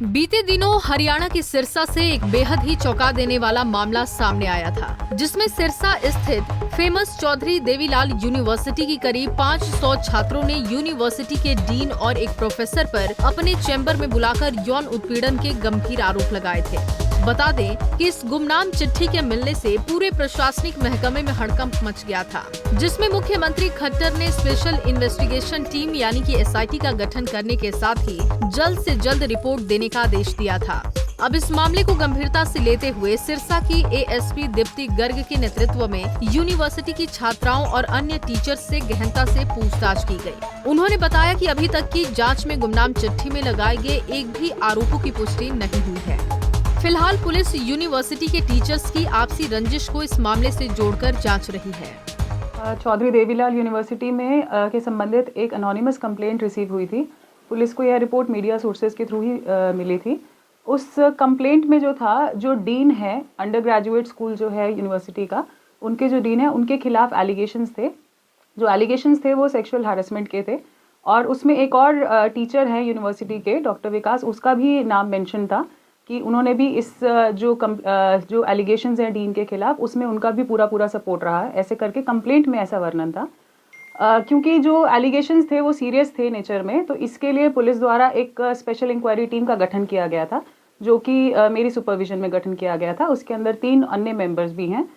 बीते दिनों हरियाणा के सिरसा से एक बेहद ही चौंका देने वाला मामला सामने आया था, जिसमें सिरसा स्थित फेमस चौधरी देवीलाल यूनिवर्सिटी की करीब 500 छात्रों ने यूनिवर्सिटी के डीन और एक प्रोफेसर पर अपने चैम्बर में बुलाकर यौन उत्पीड़न के गंभीर आरोप लगाए थे। बता दें कि इस गुमनाम चिट्ठी के मिलने से पूरे प्रशासनिक महकमे में हड़कंप मच गया था, जिसमें मुख्यमंत्री खट्टर ने स्पेशल इन्वेस्टिगेशन टीम यानी कि SIT का गठन करने के साथ ही जल्द से जल्द रिपोर्ट देने का आदेश दिया था। अब इस मामले को गंभीरता से लेते हुए सिरसा की ASP दीप्ति गर्ग के नेतृत्व में यूनिवर्सिटी की छात्राओं और अन्य टीचर्स से गहनता से पूछताछ की गई। उन्होंने बताया कि अभी तक की जांच में गुमनाम चिट्ठी में लगाए गए एक भी आरोपों की पुष्टि नहीं हुई है। फिलहाल पुलिस यूनिवर्सिटी के टीचर्स की आपसी रंजिश को इस मामले से जोड़कर जांच रही है। चौधरी देवीलाल यूनिवर्सिटी में के संबंधित एक अनोनिमस कंप्लेंट रिसीव हुई थी। पुलिस को यह रिपोर्ट मीडिया सोर्सेज के थ्रू ही मिली थी। उस कंप्लेंट में जो था, जो डीन है अंडर ग्रेजुएट स्कूल जो है यूनिवर्सिटी का, उनके जो डीन है उनके खिलाफ एलिगेशंस थे। जो एलिगेशंस थे वो सेक्सुअल हैरेसमेंट के थे और उसमें एक और टीचर है यूनिवर्सिटी के, डॉक्टर विकास, उसका भी नाम मेंशन था कि उन्होंने भी इस जो एलिगेशंस हैं डीन के खिलाफ, उसमें उनका भी पूरा सपोर्ट रहा है। ऐसे करके कंप्लेंट में ऐसा वर्णन था। क्योंकि जो एलिगेशंस थे वो सीरियस थे नेचर में, तो इसके लिए पुलिस द्वारा एक स्पेशल इंक्वायरी टीम का गठन किया गया था, जो कि मेरी सुपरविजन में गठन किया गया था। उसके अंदर 3 अन्य मेंबर्स भी हैं।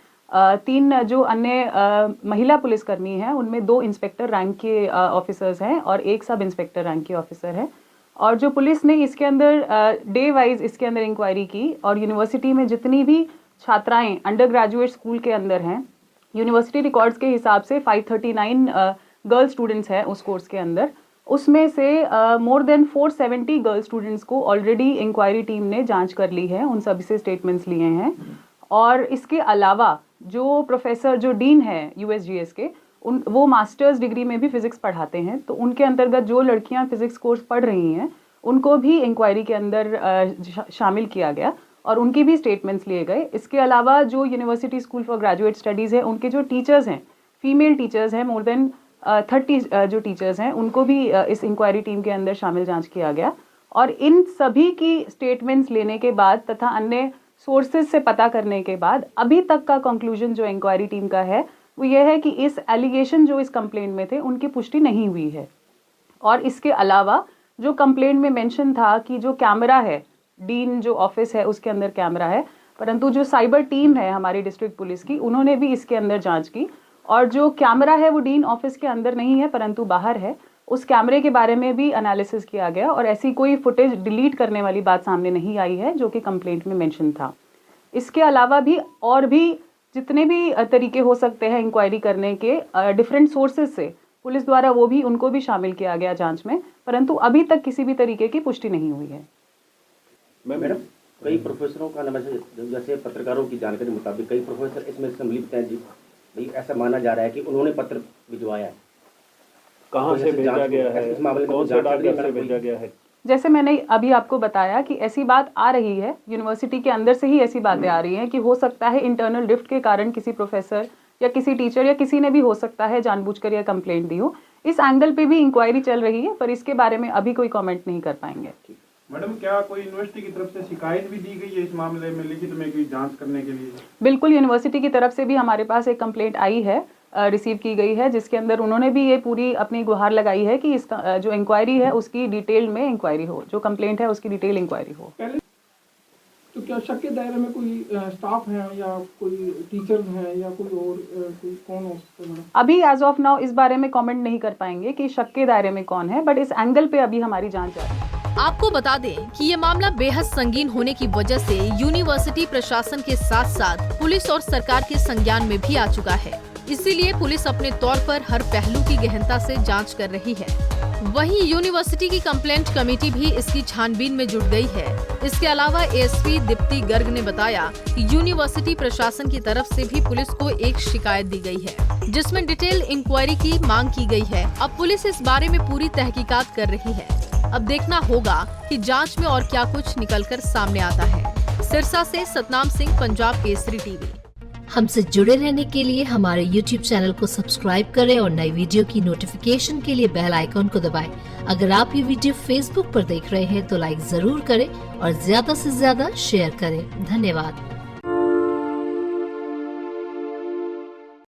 3 जो अन्य महिला पुलिसकर्मी हैं, उनमें 2 इंस्पेक्टर रैंक के ऑफिसर्स हैं और 1 सब इंस्पेक्टर रैंक के ऑफिसर है। और जो पुलिस ने इसके अंदर डे वाइज इसके अंदर इंक्वायरी की और यूनिवर्सिटी में जितनी भी छात्राएं अंडर ग्रेजुएट स्कूल के अंदर हैं, यूनिवर्सिटी रिकॉर्ड्स के हिसाब से 539 गर्ल स्टूडेंट्स हैं उस कोर्स के अंदर। उसमें से मोर देन 470 गर्ल स्टूडेंट्स को ऑलरेडी इंक्वायरी टीम ने जांच कर ली है, उन सभी से स्टेटमेंट्स लिए हैं। और इसके अलावा जो प्रोफेसर, जो डीन है USGS के, वो मास्टर्स डिग्री में भी फिजिक्स पढ़ाते हैं, तो उनके अंतर्गत जो लड़कियां फिजिक्स कोर्स पढ़ रही हैं उनको भी इंक्वायरी के अंदर शामिल किया गया और उनकी भी स्टेटमेंट्स लिए गए। इसके अलावा जो university school for graduate studies है, उनके जो टीचर्स हैं, फीमेल टीचर्स हैं, मोर देन 30 जो टीचर्स हैं, उनको भी इस इंक्वायरी टीम के अंदर शामिल जांच किया गया। और इन सभी की स्टेटमेंट्स लेने के बाद तथा अन्य सोर्सेज से पता करने के बाद अभी तक का कंक्लूजन जो इंक्वायरी टीम का है वो ये है कि इस एलिगेशन जो इस कंप्लेंट में थे उनकी पुष्टि नहीं हुई है। और इसके अलावा जो कंप्लेंट में मेंशन था कि जो कैमरा है, डीन जो ऑफिस है उसके अंदर कैमरा है, परंतु जो साइबर टीम है हमारी डिस्ट्रिक्ट पुलिस की, उन्होंने भी इसके अंदर जांच की और जो कैमरा है वो डीन ऑफिस के अंदर नहीं है परंतु बाहर है। उस कैमरे के बारे में भी एनालिसिस किया गया और ऐसी कोई फुटेज डिलीट करने वाली बात सामने नहीं आई है जो कि कंप्लेंट में मेंशन था। इसके अलावा भी और भी जितने भी तरीके हो सकते हैं इंक्वायरी करने के डिफरेंट सोर्सेज से, पुलिस द्वारा वो भी उनको भी शामिल किया गया जांच में, परंतु अभी तक किसी भी तरीके की पुष्टि नहीं हुई है। मैडम, कई प्रोफेसरों का नाम, जैसे पत्रकारों की जानकारी मुताबिक कई प्रोफेसर इसमें सम्मिलित हैं जी, भाई ऐसा माना जा रहा है कि उन्होंने पत्र भिजवाया है। कहाँ से भेजा गया है, इस मामले में कौन से डाकघर से भेजा गया है? जैसे मैंने अभी आपको बताया कि ऐसी बात आ रही है, यूनिवर्सिटी के अंदर से ही ऐसी बातें आ रही हैं कि हो सकता है इंटरनल ड्रिफ्ट के कारण किसी प्रोफेसर या किसी टीचर या किसी ने भी हो सकता है जानबूझकर यह कंप्लेंट दी हो। इस एंगल पे भी इंक्वायरी चल रही है, पर इसके बारे में अभी कोई कमेंट नहीं कर पाएंगे। मैडम, क्या कोई यूनिवर्सिटी की तरफ से शिकायत भी दी गई है इस मामले में लिखित में कोई जांच करने के लिए? बिल्कुल, यूनिवर्सिटी की तरफ से भी हमारे पास एक कंप्लेंट आई है, रिसीव की गई है, जिसके अंदर उन्होंने भी ये पूरी अपनी गुहार लगाई है कि इसका जो इंक्वायरी है उसकी डिटेल में इंक्वायरी हो, जो कंप्लेंट है उसकी डिटेल इंक्वायरी हो। तो क्या शक के दायरे में कोई स्टाफ है या कोई टीचर है या कोई और कोई कौन हो सकता है? अभी एज ऑफ नाउ इस बारे में कमेंट नहीं कर पाएंगे कि शक के दायरे में कौन है, बट इस एंगल पे अभी हमारी जांच जारी है। आपको बता दें कि ये मामला बेहद संगीन होने की वजह से यूनिवर्सिटी प्रशासन के साथ साथ पुलिस और सरकार के संज्ञान में भी आ चुका है। इसीलिए पुलिस अपने तौर पर हर पहलू की गहनता से जांच कर रही है। वहीं यूनिवर्सिटी की कंप्लेंट कमेटी भी इसकी छानबीन में जुट गई है। इसके अलावा ASP दीप्ति गर्ग ने बताया कि यूनिवर्सिटी प्रशासन की तरफ से भी पुलिस को एक शिकायत दी गई है, जिसमें डिटेल इंक्वायरी की मांग की गई है। अब पुलिस इस बारे में पूरी तहकीकात कर रही है। अब देखना होगा कि जांच में और क्या कुछ निकलकर सामने आता है। सिरसा से सतनाम सिंह, पंजाब केसरी टीवी। हमसे जुड़े रहने के लिए हमारे YouTube चैनल को सब्सक्राइब करें और नई वीडियो की नोटिफिकेशन के लिए बेल आइकॉन को दबाएं। अगर आप ये वीडियो Facebook पर देख रहे हैं तो लाइक जरूर करें और ज्यादा से ज्यादा शेयर करें। धन्यवाद।